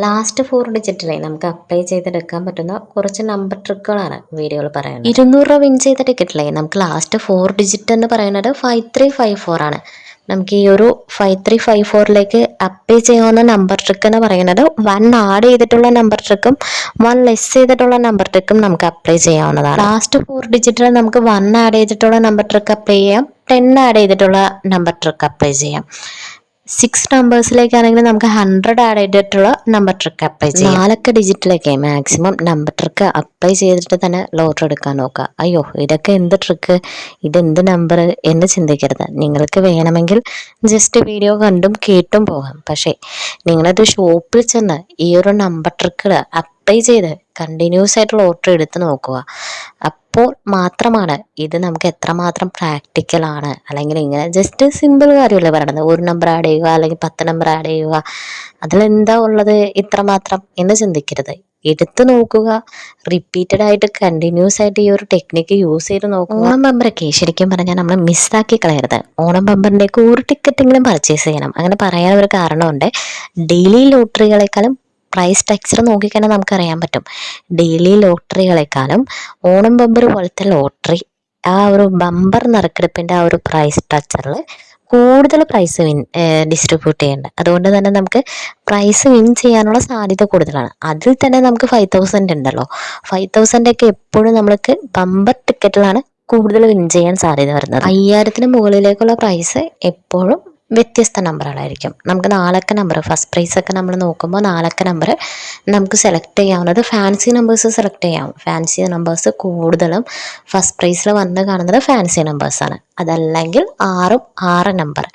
Last 4 ഡിജിറ്റിലെ നമുക്ക് apply ചെയ്തെടുക്കാൻ പറ്റുന്ന കുറച്ച് നമ്പർ ട്രിക്കുകളാണ് വീഡിയോയിൽ പറയുന്നത്. 200 രൂപ വിൻ ചെയ്ത ടിക്കറ്റിലെ നമുക്ക് ലാസ്റ്റ് 4 ഡിജിറ്റ് എന്ന് പറയുന്നത് 5354 ആണ്. നമുക്ക് ഈ ഒരു 5354ലേക്ക് അപ്ലൈ ചെയ്യാവുന്ന നമ്പർ ട്രിക്ക് എന്ന് പറയുന്നത് 1 ആഡ് ചെയ്തിട്ടുള്ള നമ്പർ ട്രിക്കും 1 ലെസ് ചെയ്തിട്ടുള്ള നമ്പർ ട്രിക്കും നമുക്ക് അപ്ലൈ ചെയ്യാവുന്നതാണ്. ലാസ്റ്റ് 4 ഡിജിറ്റിൽ നമുക്ക് 1 ആഡ് ചെയ്തിട്ടുള്ള നമ്പർ ട്രിക്ക് അപ്ലൈ ചെയ്യാം, 10 ആഡ് ചെയ്തിട്ടുള്ള നമ്പർ ട്രിക്ക് അപ്ലൈ ചെയ്യാം. 6 നമ്പേഴ്സിലേക്കാണെങ്കിൽ നമുക്ക് 100 ആഡ് ചെയ്തിട്ടുള്ള നമ്പർ ട്രിക്ക് അപ്ലൈ ചെയ്യാം. 4 ഡിജിറ്റിലേക്ക് മാക്സിമം നമ്പർ ട്രിക്ക് അപ്ലൈ ചെയ്തിട്ട് തന്നെ ലോട്ടറി എടുക്കാൻ നോക്കുക. അയ്യോ ഇതൊക്കെ എന്ത് ട്രിക്ക്, ഇതെന്ത് നമ്പർ എന്ന് ചിന്തിക്കരുത്. നിങ്ങൾക്ക് വേണമെങ്കിൽ ജസ്റ്റ് വീഡിയോ കണ്ടും കേട്ടും പോകാം. പക്ഷേ നിങ്ങളത് ഷോപ്പിൽ ചെന്ന് ഈ ഒരു നമ്പർ ട്രിക്കുകൾ അപ്ലൈ ചെയ്ത് കണ്ടിന്യൂസ് ആയിട്ട് ലോട്ടറി എടുത്ത് നോക്കുക. അപ്പോൾ മാത്രമാണ് ഇത് നമുക്ക് എത്രമാത്രം പ്രാക്ടിക്കലാണ്, അല്ലെങ്കിൽ ഇങ്ങനെ ജസ്റ്റ് സിമ്പിൾ കാര്യമല്ലേ പറയണത്. ഒരു നമ്പർ ആഡ് ചെയ്യുക അല്ലെങ്കിൽ 10 നമ്പർ ആഡ് ചെയ്യുക, അതിലെന്താ ഉള്ളത് ഇത്രമാത്രം എന്ന് ചിന്തിക്കരുത്. എടുത്ത് നോക്കുക, റിപ്പീറ്റഡ് ആയിട്ട് കണ്ടിന്യൂസ് ആയിട്ട് ഈ ഒരു ടെക്നിക്ക് യൂസ് ചെയ്ത് നോക്കുക. ഓണം ബമ്പറൊക്കെ ശരിക്കും പറഞ്ഞാൽ നമ്മൾ മിസ്സാക്കി കളയരുത്. ഓണം ബമ്പറിൻ്റെയൊക്കെ ഒരു ടിക്കറ്റെങ്കിലും പർച്ചേസ് ചെയ്യണം. അങ്ങനെ പറയാൻ ഒരു കാരണമുണ്ട്. ഡെയിലി ലോട്ടറികളെക്കാളും പ്രൈസ് സ്ട്രക്ചർ നോക്കിക്കഴിഞ്ഞാൽ നമുക്കറിയാൻ പറ്റും. ഡെയിലി ലോട്ടറികളെക്കാളും ഓണം ബമ്പർ പോലത്തെ ലോട്ടറി ആ ഒരു ബമ്പർ നറുക്കെടുപ്പിൻ്റെ ആ ഒരു പ്രൈസ് സ്ട്രക്ചറിൽ കൂടുതൽ പ്രൈസ് ഡിസ്ട്രിബ്യൂട്ട് ചെയ്യേണ്ടത്. അതുകൊണ്ട് തന്നെ നമുക്ക് പ്രൈസ് വിൻ ചെയ്യാനുള്ള സാധ്യത കൂടുതലാണ്. അതിൽ തന്നെ നമുക്ക് 5000 ഉണ്ടല്ലോ, 5000 ഒക്കെ എപ്പോഴും നമ്മൾക്ക് ബമ്പർ ടിക്കറ്റിലാണ് കൂടുതൽ വിൻ ചെയ്യാൻ സാധ്യത വരുന്നത്. 5000-ന് മുകളിലേക്കുള്ള പ്രൈസ് എപ്പോഴും വ്യത്യസ്ത നമ്പറുകളായിരിക്കും. നമുക്ക് 4 അക്ക നമ്പർ ഫസ്റ്റ് പ്രൈസ് ഒക്കെ നമ്മൾ നോക്കുമ്പോൾ 4 അക്ക നമ്പർ നമുക്ക് സെലക്ട് ചെയ്യാവുന്നത് ഫാൻസി നമ്പേഴ്സ് സെലക്ട് ചെയ്യാം. ഫാൻസി നമ്പേഴ്സ് കൂടുതലും ഫസ്റ്റ് പ്രൈസിൽ വന്ന് കാണുന്നത് ഫാൻസി നമ്പേഴ്സാണ്. അതല്ലെങ്കിൽ 6 നമ്പർ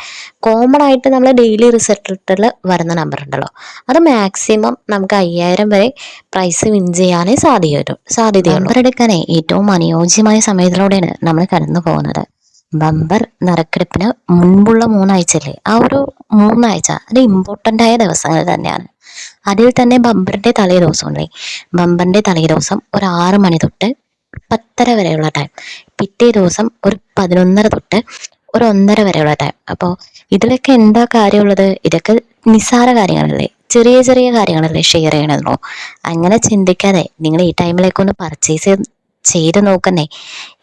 കോമൺ ആയിട്ട് നമ്മൾ ഡെയിലി റിസൾട്ടിൽ വരുന്ന നമ്പർ ഉണ്ടല്ലോ, അത് മാക്സിമം നമുക്ക് 5000 വരെ പ്രൈസ് വിൻ ചെയ്യാനേ സാധ്യതയുള്ളൂ. നമ്പർ എടുക്കാനേ ഏറ്റവും അനുയോജ്യമായ സമയത്തിലൂടെയാണ് നമ്മൾ കടന്നു പോകുന്നത്. ബമ്പർ നറുക്കെടുപ്പിന് മുൻപുള്ള 3 ആഴ്ചയല്ലേ, ആ ഒരു 3 ആഴ്ച അത് ഇമ്പോർട്ടൻ്റ് ആയ ദിവസങ്ങൾ തന്നെയാണ്. അതിൽ തന്നെ ബമ്പറിൻ്റെ തലേ ദിവസമുണ്ടേ, ബമ്പറിൻ്റെ തലേ ദിവസം ഒരു 6 മണി തൊട്ട് 10:30 വരെയുള്ള ടൈം, പിറ്റേ ദിവസം ഒരു 11:30 തൊട്ട് ഒരു 1:30 വരെയുള്ള ടൈം. അപ്പോൾ ഇതിലൊക്കെ എന്താ കാര്യമുള്ളത്? ഇതൊക്കെ നിസ്സാര കാര്യങ്ങളല്ലേ, ചെറിയ ചെറിയ കാര്യങ്ങളല്ലേ ഷെയർ ചെയ്യണമെന്നോ? അങ്ങനെ ചിന്തിക്കാതെ നിങ്ങൾ ഈ ടൈമിലേക്കൊന്ന് പർച്ചേസ് ചെയ്ത് നോക്കുന്നേ.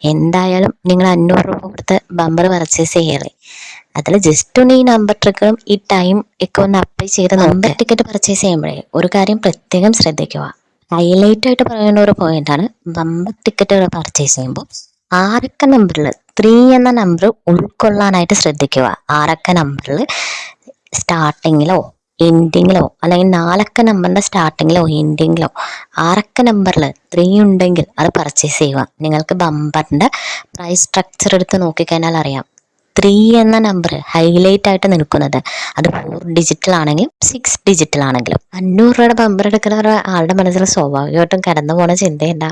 എന്തായാലും നിങ്ങൾ 500 രൂപ കൊടുത്ത് ബമ്പർ പർച്ചേസ് ചെയ്യല്ലേ, അതിൽ ജസ്റ്റ് ഒന്ന് ഈ നമ്പർ ട്രിക്കും ഈ ടൈം ഒക്കെ ഒന്ന് അപ്ലൈ ചെയ്ത് നമ്പർ ടിക്കറ്റ് പർച്ചേസ് ചെയ്യുമ്പോഴേ ഒരു കാര്യം പ്രത്യേകം ശ്രദ്ധിക്കുക. ഹൈലൈറ്റ് ആയിട്ട് പറയുന്ന ഒരു പോയിന്റാണ്, ബമ്പർ ടിക്കറ്റുകൾ പർച്ചേസ് ചെയ്യുമ്പോൾ 6 അക്ക നമ്പറിൽ 3 എന്ന നമ്പർ ഉൾക്കൊള്ളാനായിട്ട് ശ്രദ്ധിക്കുക. 6 അക്ക നമ്പറിൽ സ്റ്റാർട്ടിങ്ങിലോ എൻഡിങ്ങിലോ അല്ലെങ്കിൽ 4 അക്ക നമ്പറിന്റെ സ്റ്റാർട്ടിങ്ങിലോ എൻഡിങ്ങിലോ 6 അക്ക നമ്പറിൽ 3 ഉണ്ടെങ്കിൽ അത് പർച്ചേസ് ചെയ്യുക. നിങ്ങൾക്ക് ബമ്പറിന്റെ പ്രൈസ് സ്ട്രക്ചർ എടുത്ത് നോക്കിക്കഴിഞ്ഞാൽ അറിയാം 3 എന്ന നമ്പർ ഹൈലൈറ്റ് ആയിട്ട് നിൽക്കുന്നത്. അത് 4 ഡിജിറ്റിലാണെങ്കിലും 6 ഡിജിറ്റിലാണെങ്കിലും. 500 രൂപയുടെ ബമ്പർ എടുക്കുന്ന ആളുടെ മനസ്സിൽ സ്വാഭാവികമായിട്ടും കടന്നു പോണ ചിന്തയുണ്ടാ,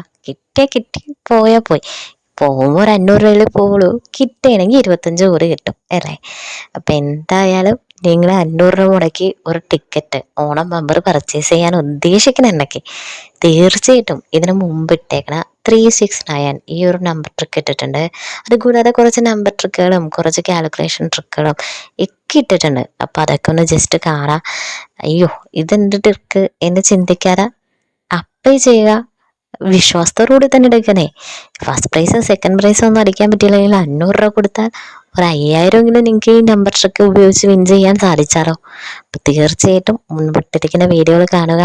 കിട്ടി പോയി പോകുമ്പോൾ ഒരു 500 രൂപയിൽ പോകുള്ളൂ, കിട്ടുകയാണെങ്കിൽ 25 കൂടി കിട്ടും അല്ലേ. അപ്പം എന്തായാലും നിങ്ങൾ 500 രൂപ മുടക്കി ഒരു ടിക്കറ്റ് ഓണം ബമ്പർ പർച്ചേസ് ചെയ്യാൻ ഉദ്ദേശിക്കുന്നുണ്ടെങ്കിൽ തീർച്ചയായിട്ടും ഇതിനു മുമ്പ് ഇട്ടേക്കണ 369 ഈ ഒരു നമ്പർ ട്രിക്ക് ഇട്ടിട്ടുണ്ട്. അതുകൂടാതെ കുറച്ച് നമ്പർ ട്രിക്കുകളും കുറച്ച് കാൽക്കുലേഷൻ ട്രിക്കുകളും ഒക്കെ ഇട്ടിട്ടുണ്ട്. അപ്പം അതൊക്കെ ഒന്ന് ജസ്റ്റ് കാണാം. അയ്യോ ഇതെന്ത് ട്രിക്ക് എന്ന് ചിന്തിക്കാതെ അപ്ലൈ ചെയ്യുക. വിശ്വാസത്തോടുകൂടി തന്നെ എടുക്കണേ. ഫസ്റ്റ് പ്രൈസ് സെക്കൻഡ് പ്രൈസ് ഒന്നും അടിക്കാൻ പറ്റിയില്ലെങ്കിൽ 500 രൂപ കൊടുത്താൽ ഒരു 5000 എങ്കിലും നിങ്ങൾക്ക് ഈ നമ്പർ ട്രിക്ക് ഉപയോഗിച്ച് വിൻ ചെയ്യാൻ സാധിച്ചാലോ. അപ്പം തീർച്ചയായിട്ടും മുൻപിട്ടിരിക്കുന്ന വീഡിയോകൾ കാണുക.